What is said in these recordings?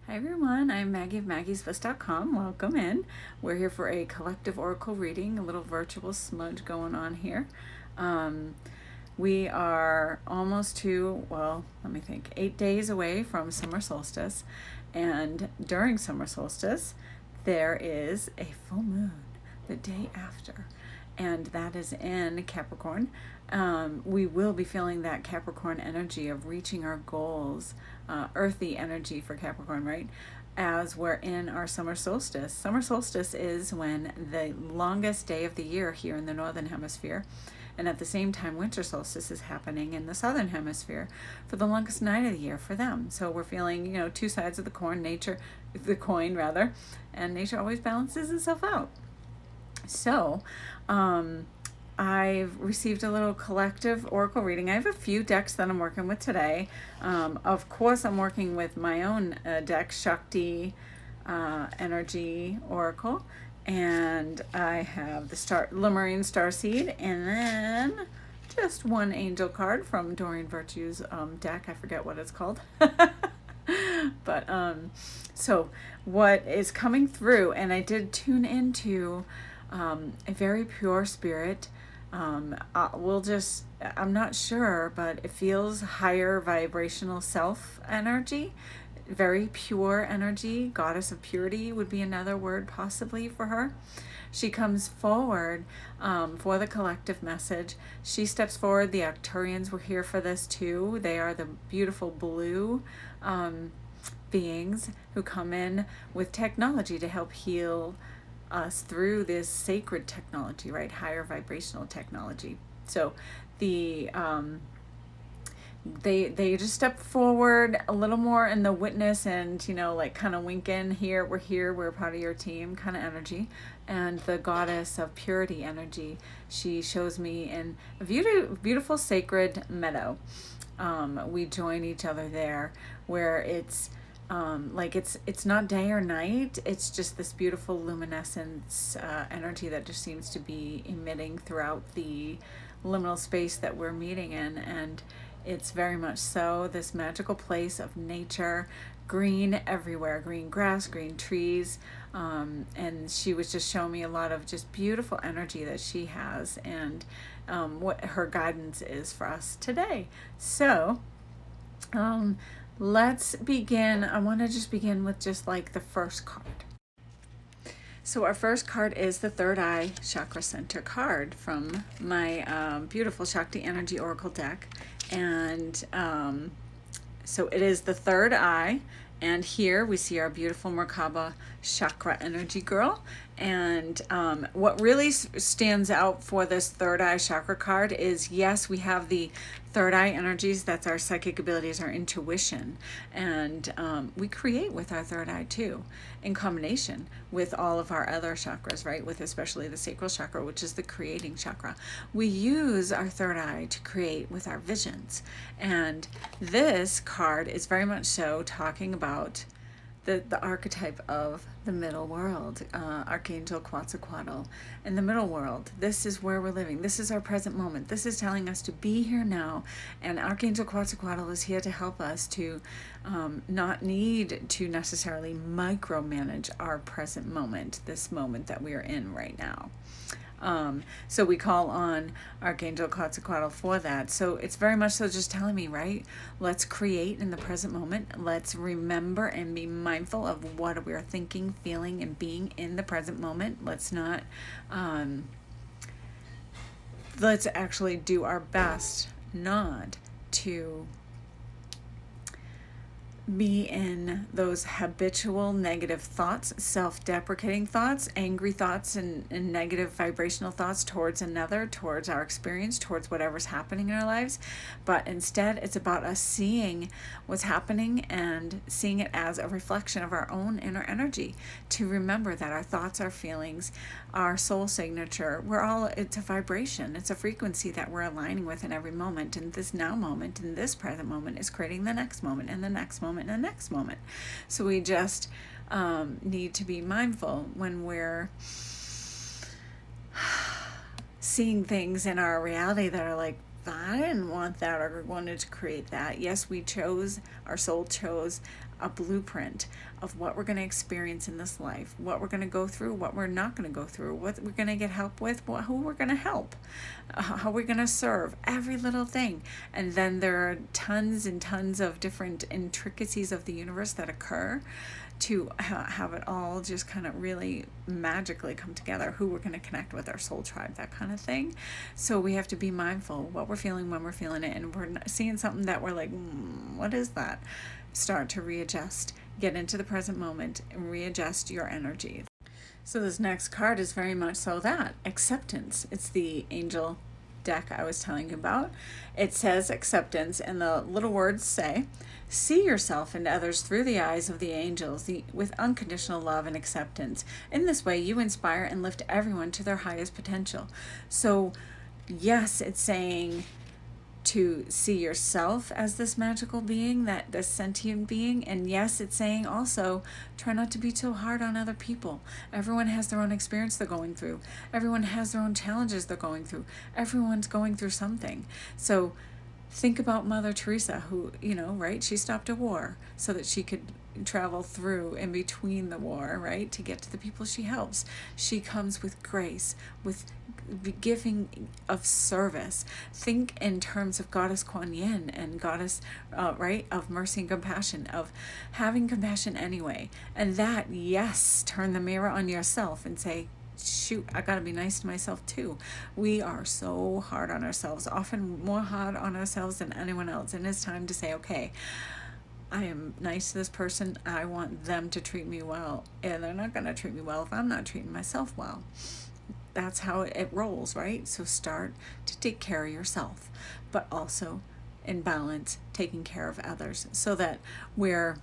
Hi everyone, I'm Maggie of maggiesbliss.com. Welcome in. We're here for a collective oracle reading, a little virtual smudge going on here. We are almost to, let me think, 8 days away from summer solstice. And during summer solstice, there is a full moon the day after. And that is in Capricorn. We will be feeling that Capricorn energy of reaching our goals, earthy energy for Capricorn, right? As we're in our summer solstice. Summer solstice is when the longest day of the year here in the Northern Hemisphere, and at the same time winter solstice is happening in the Southern Hemisphere for the longest night of the year for them. So we're feeling, two sides of the coin, and nature always balances itself out. So, I've received a little collective oracle reading. I have a few decks that I'm working with today. Of course, I'm working with my own deck, Shakti Energy Oracle. And I have the Lemurian Starseed, and then just one angel card from Doreen Virtue's deck. I forget what it's called. But so what is coming through, and I did tune into a very pure spirit. I'm not sure, but it feels higher vibrational self energy, very pure energy. Goddess of purity would be another word possibly for her. She comes forward for the collective message. She steps forward. The Arcturians were here for this too. They are the beautiful blue beings who come in with technology to help heal us through this sacred technology, right? Higher vibrational technology. So the they just step forward a little more in the witness and kind of wink in, we're part of your team kind of energy. And the goddess of purity energy, she shows me in a beautiful sacred meadow. We join each other there, where it's it's not day or night. It's just this beautiful luminescence energy that just seems to be emitting throughout the liminal space that we're meeting in. And it's very much so this magical place of nature, green everywhere, green grass, green trees. And she was just showing me a lot of just beautiful energy that she has, and what her guidance is for us today. So, let's begin. I want to just begin with just like the first card. So our first card is the Third Eye Chakra Center card from my beautiful Shakti Energy Oracle deck. And so it is the third eye. And here we see our beautiful Merkaba Chakra Energy Girl. And what really stands out for this Third Eye Chakra card is, yes, we have the third eye energies. That's our psychic abilities, our intuition. And we create with our third eye too, in combination with all of our other chakras, right? With especially the sacral chakra, which is the creating chakra. We use our third eye to create with our visions. And this card is very much so talking about the archetype of the middle world, Archangel Quetzalcoatl. In the middle world, this is where we're living. This is our present moment. This is telling us to be here now. And Archangel Quetzalcoatl is here to help us to not need to necessarily micromanage our present moment, this moment that we are in right now. So we call on Archangel Quetzalcoatl for that. So it's very much so just telling me, right? Let's create in the present moment. Let's remember and be mindful of what we are thinking, feeling, and being in the present moment. Let's not, let's actually do our best not to be in those habitual negative thoughts, self-deprecating thoughts, angry thoughts, and negative vibrational thoughts towards another, towards our experience, towards whatever's happening in our lives. But instead, it's about us seeing what's happening and seeing it as a reflection of our own inner energy, to remember that our thoughts, our feelings, our soul signature, it's a vibration, it's a frequency that we're aligning with in every moment. And this now moment, in this present moment, is creating the next moment, and the next moment, and the next moment. So we just need to be mindful when we're seeing things in our reality that are like, I didn't want that or wanted to create that. Yes, our soul chose a blueprint of what we're going to experience in this life, what we're going to go through, what we're not going to go through, what we're going to get help with, who we're going to help, how we're going to serve, every little thing. And then there are tons and tons of different intricacies of the universe that occur to have it all just kind of really magically come together, who we're going to connect with, our soul tribe, that kind of thing. So we have to be mindful what we're feeling when we're feeling it, and we're seeing something that we're like, what is that? Start to readjust, get into the present moment, and readjust your energy. So this next card is very much so that, acceptance. It's the angel deck I was telling you about. It says acceptance, and the little words say, see yourself and others through the eyes of the angels with unconditional love and acceptance. In this way, you inspire and lift everyone to their highest potential. So yes, it's saying to see yourself as this magical being, that this sentient being. And yes, it's saying also try not to be too hard on other people. Everyone has their own experience they're going through. Everyone has their own challenges they're going through. Everyone's going through something. So think about Mother Teresa, who, right? She stopped a war so that she could travel through in between the war, right? To get to the people she helps. She comes with grace, with giving of service. Think in terms of Goddess Kuan Yin and Goddess, right, of mercy and compassion, of having compassion anyway. And that, yes, turn the mirror on yourself and say, shoot, I gotta be nice to myself too. We are so hard on ourselves, often more hard on ourselves than anyone else. And it's time to say, okay, I am nice to this person. I want them to treat me well. And they're not gonna treat me well if I'm not treating myself well. That's how it rolls, right? So start to take care of yourself, but also in balance, taking care of others, so that we're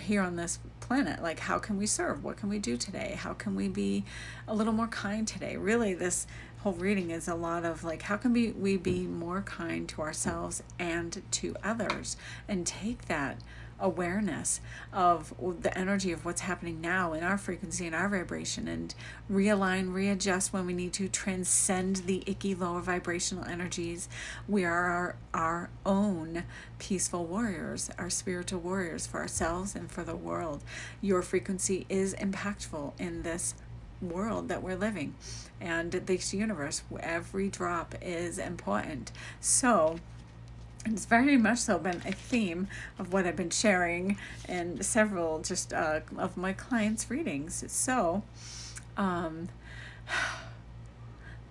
here on this planet. Like, how can we serve? What can we do today? How can we be a little more kind today? Really, this whole reading is a lot of like, how can we be more kind to ourselves and to others, and take that awareness of the energy of what's happening now in our frequency and our vibration, and realign, readjust when we need to, transcend the icky lower vibrational energies. We are our own peaceful warriors, our spiritual warriors for ourselves and for the world. Your frequency is impactful in this world that we're living, and this universe. Every drop is important. So it's very much so been a theme of what I've been sharing in several just of my clients' readings. So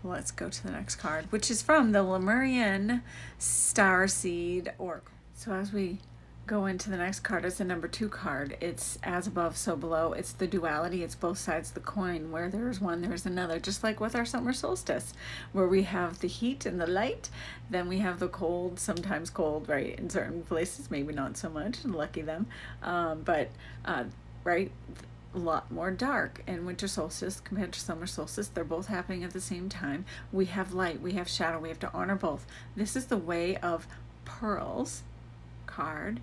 let's go to the next card, which is from the Lemurian Starseed Oracle. So as we go into the next card, it's the number 2 card. It's as above, so below. It's the duality. It's both sides of the coin. Where there's one, there's another. Just like with our summer solstice, where we have the heat and the light, then we have the cold, sometimes cold, right? In certain places, maybe not so much, lucky them. But right, a lot more dark in winter solstice compared to summer solstice. They're both happening at the same time. We have light, we have shadow. We have to honor both. This is the Way of Pearls card.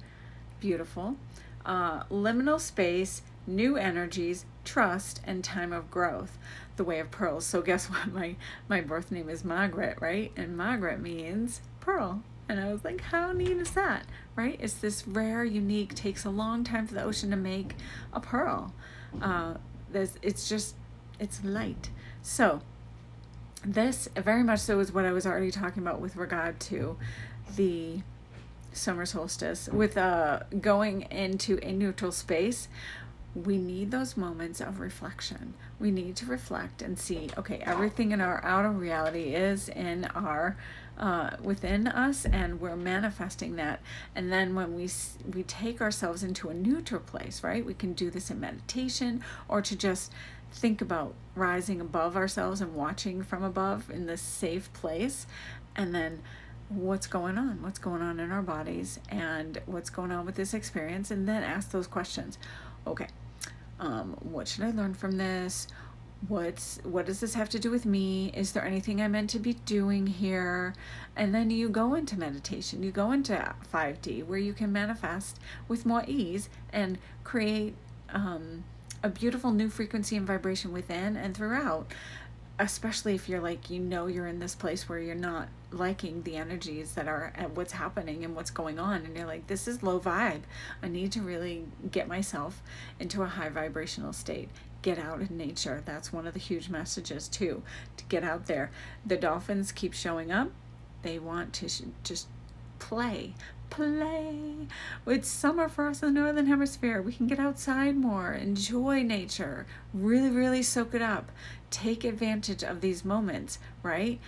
Beautiful. Liminal space, new energies, trust, and time of growth. The Way of Pearls. So guess what? My birth name is Margaret, right? And Margaret means pearl. And I was like, how neat is that, right? It's this rare, unique, takes a long time for the ocean to make a pearl. It's light. So this very much so is what I was already talking about with regard to the summer solstice, with going into a neutral space. We need those moments of reflection. We need to reflect and see, okay, everything in our outer reality is in our within us, and we're manifesting that. And then when we take ourselves into a neutral place, right? We can do this in meditation, or to just think about rising above ourselves and watching from above in this safe place, and then what's going on in our bodies, and what's going on with this experience, and then ask those questions. Okay, what should I learn from this? What does this have to do with me? Is there anything I'm meant to be doing here? And then you go into meditation, you go into 5D, where you can manifest with more ease and create a beautiful new frequency and vibration within and throughout. especially if you're like, you're in this place where you're not liking the energies that are at what's happening and what's going on, and you're like, this is low vibe. I need to really get myself into a high vibrational state. Get out in nature. That's one of the huge messages too, to get out there. The dolphins keep showing up. They want to just play. It's summer for us in the Northern Hemisphere. We can get outside more, enjoy nature, really soak it up, take advantage of these moments, right?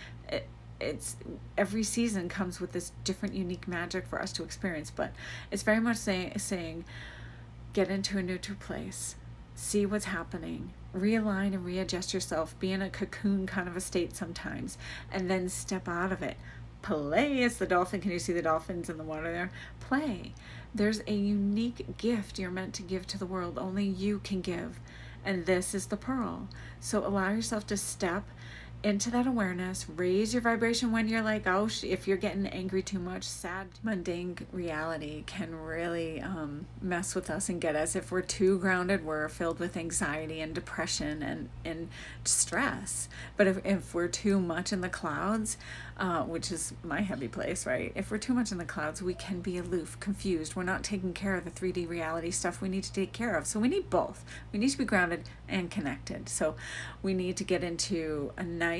It's every season comes with this different unique magic for us to experience, but it's very much saying get into a neutral place, see what's happening, realign and readjust yourself, be in a cocoon kind of a state sometimes, and then step out of it. Play. It's the dolphin. Can you see the dolphins in the water there? Play. There's a unique gift you're meant to give to the world. Only you can give. And this is the pearl. So allow yourself to step into that awareness, raise your vibration when you're like, oh, if you're getting angry too much, sad, mundane reality can really mess with us and get us. If we're too grounded, we're filled with anxiety and depression and stress. But if we're too much in the clouds, which is my heavy place, right? If we're too much in the clouds, we can be aloof, confused. We're not taking care of the 3D reality stuff we need to take care of. So we need both. We need to be grounded and connected. So we need to get into a nice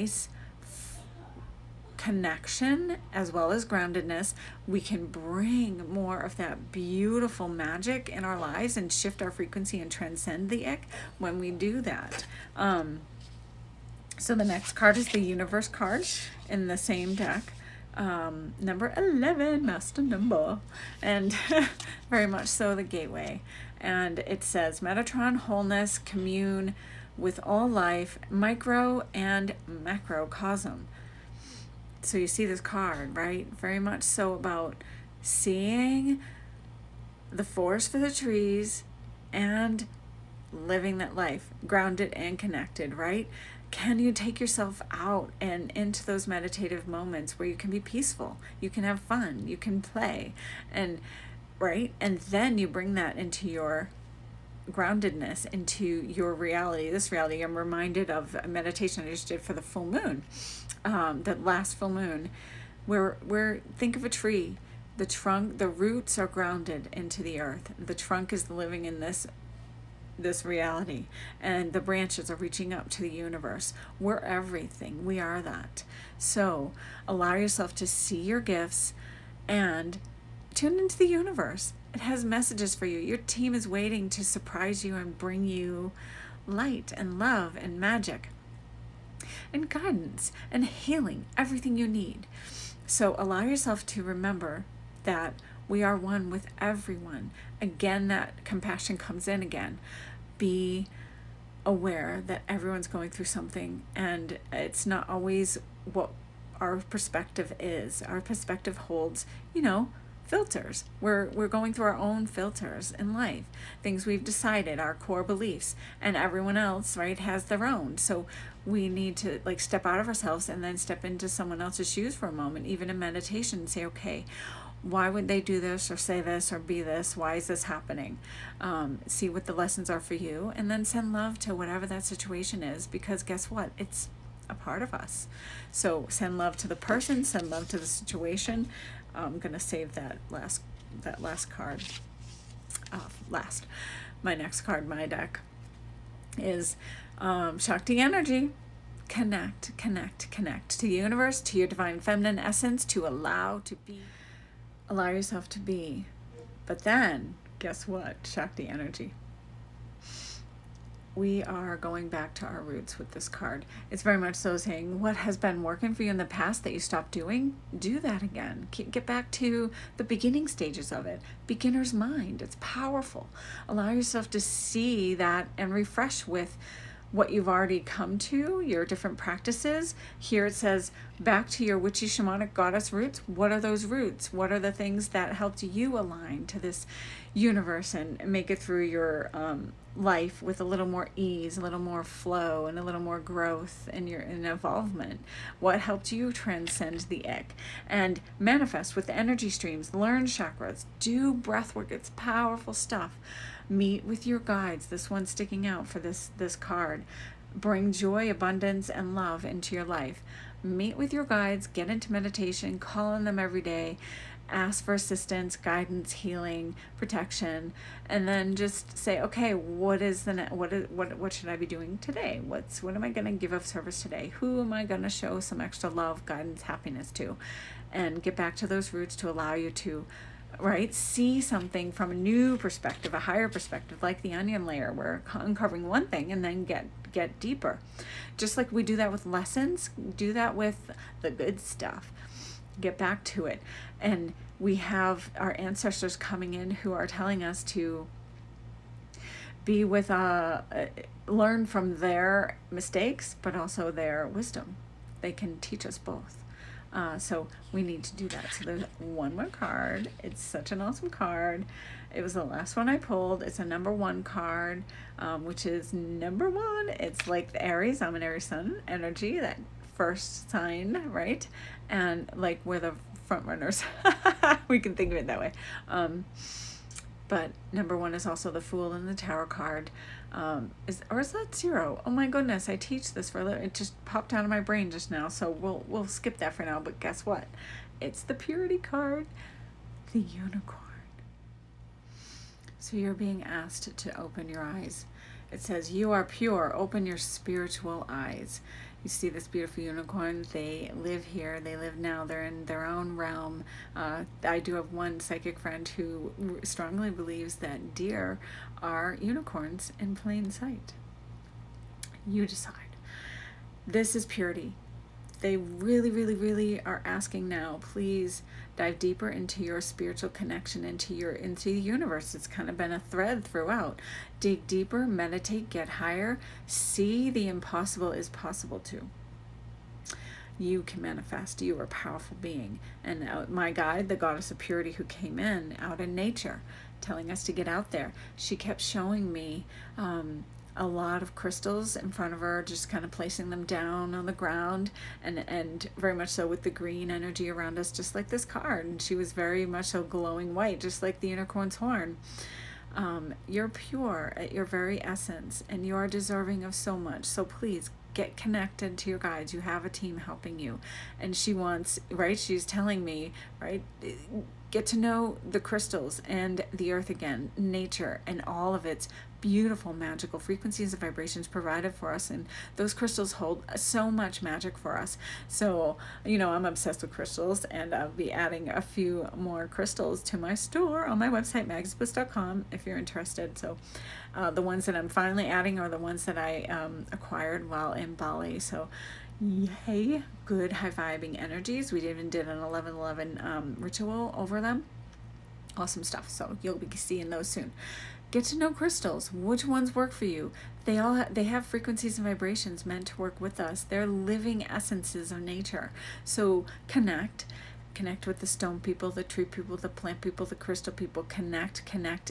connection as well as groundedness. We can bring more of that beautiful magic in our lives and shift our frequency and transcend the ick when we do that. So the next card is the Universe card in the same deck. Number 11, master number, and very much so the gateway. And it says Metatron, wholeness, commune with all life, micro and macrocosm. So you see this card, right? Very much so about seeing the forest for the trees and living that life, grounded and connected, right? Can you take yourself out and into those meditative moments where you can be peaceful, you can have fun, you can play, and right? And then you bring that into your groundedness, into your reality, this reality. I'm reminded of a meditation I just did for the full moon, the last full moon, where think of a tree. The trunk, the roots are grounded into the earth. The trunk is living in this reality, and the branches are reaching up to the universe. We're everything. We are that. So allow yourself to see your gifts and tune into the universe. It has messages for you. Your team is waiting to surprise you and bring you light and love and magic and guidance and healing, everything you need. So allow yourself to remember that we are one with everyone. Again, that compassion comes in again. Be aware that everyone's going through something, and it's not always what our perspective is. Our perspective holds, filters. We're going through our own filters in life, things we've decided, our core beliefs, and everyone else, right, has their own. So we need to step out of ourselves and then step into someone else's shoes for a moment, even in meditation, and say, okay, why would they do this or say this or be this? Why is this happening? See what the lessons are for you, and then send love to whatever that situation is, because guess what? It's a part of us. So send love to the person, send love to the situation. I'm going to save that last card. Last. My next card, my deck, is Shakti energy. Connect to the universe, to your divine feminine essence, to allow yourself to be. But then, guess what? Shakti energy. We are going back to our roots with this card. It's very much so saying what has been working for you in the past that you stopped doing, do that again. Get back to the beginning stages of it. Beginner's mind. It's powerful. Allow yourself to see that and refresh with what you've already come to, your different practices. Here it says, back to your witchy shamanic goddess roots. What are those roots? What are the things that helped you align to this universe and make it through your life with a little more ease, a little more flow, and a little more growth in your involvement? What helped you transcend the ick and manifest with the energy streams, learn chakras, do breath work? It's powerful stuff. Meet with your guides. This one's sticking out for this card. bring joy, abundance, and love into your life. Meet with your guides, get into meditation, call on them every day, ask for assistance, guidance, healing, protection, and then just say, okay, what should I be doing today? What am I going to give of service today? Who am I going to show some extra love, guidance, happiness to? And get back to those roots to allow you to, right, see something from a new perspective, a higher perspective, like the onion layer. We're uncovering one thing and then get deeper. Just like we do that with lessons, do that with the good stuff. Get back to it. And we have our ancestors coming in who are telling us to be with, learn from their mistakes, but also their wisdom. They can teach us both. So we need to do that. So there's one more card. It's such an awesome card. It was the last one I pulled. It's a number 1 card, which is number 1. It's like the Aries. I'm an Aries sun energy, that first sign, right? And like we're the front runners. We can think of it that way. But number 1 is also the Fool in the Tower card. Is that 0? Oh my goodness, I teach this for a little. It just popped out of my brain just now, so we'll skip that for now. But guess what? It's the Purity card, the Unicorn. So you're being asked to open your eyes. It says, you are pure, open your spiritual eyes. You see this beautiful unicorn, they live here, they live now, they're in their own realm. I do have one psychic friend who strongly believes that deer are unicorns in plain sight. You decide. This is purity. They really, really, really are asking now, please dive deeper into your spiritual connection, into the universe. It's kind of been a thread throughout. Dig deeper, meditate, get higher, see the impossible is possible too. You can manifest. You are a powerful being. And my guide, the goddess of purity, who came in out in nature, telling us to get out there, she kept showing me a lot of crystals in front of her, just kind of placing them down on the ground, and very much so with the green energy around us, just like this card. And she was very much so glowing white, just like the unicorn's horn. You're pure at your very essence, and you are deserving of so much. So please get connected to your guides. You have a team helping you. And she wants, right, she's telling me, right, get to know the crystals and the earth again, nature, and all of its beautiful magical frequencies and vibrations provided for us. And those crystals hold so much magic for us. So, I'm obsessed with crystals, and I'll be adding a few more crystals to my store on my website, maggiesbliss.com, if you're interested. So the ones that I'm finally adding are the ones that I acquired while in Bali. So yay, good high vibing energies. We even did an 11/11 ritual over them. Awesome stuff. So you'll be seeing those soon. Get to know crystals. Which ones work for you? They have frequencies and vibrations meant to work with us. They're living essences of nature. So connect with the stone people, the tree people, the plant people, the crystal people. Connect,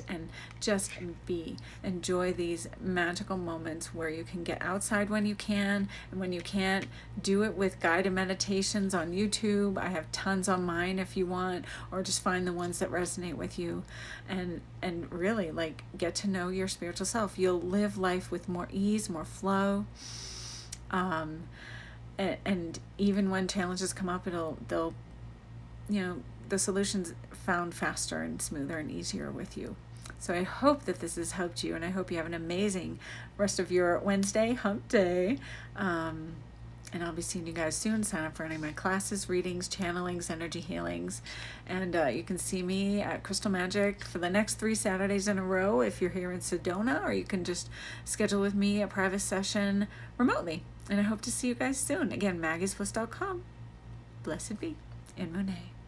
and just be. Enjoy these magical moments where you can get outside when you can, and when you can't, do it with guided meditations on YouTube. I have tons on mine if you want, or just find the ones that resonate with you, and really get to know your spiritual self. You'll live life with more ease, more flow. And even when challenges come up, they'll the solutions found faster and smoother and easier with you. So I hope that this has helped you, and I hope you have an amazing rest of your Wednesday, hump day. And I'll be seeing you guys soon. Sign up for any of my classes, readings, channelings, energy healings. And you can see me at Crystal Magic for the next 3 Saturdays in a row if you're here in Sedona, or you can just schedule with me a private session remotely. And I hope to see you guys soon. Again, maggiesbliss.com. Blessed be. In Munay.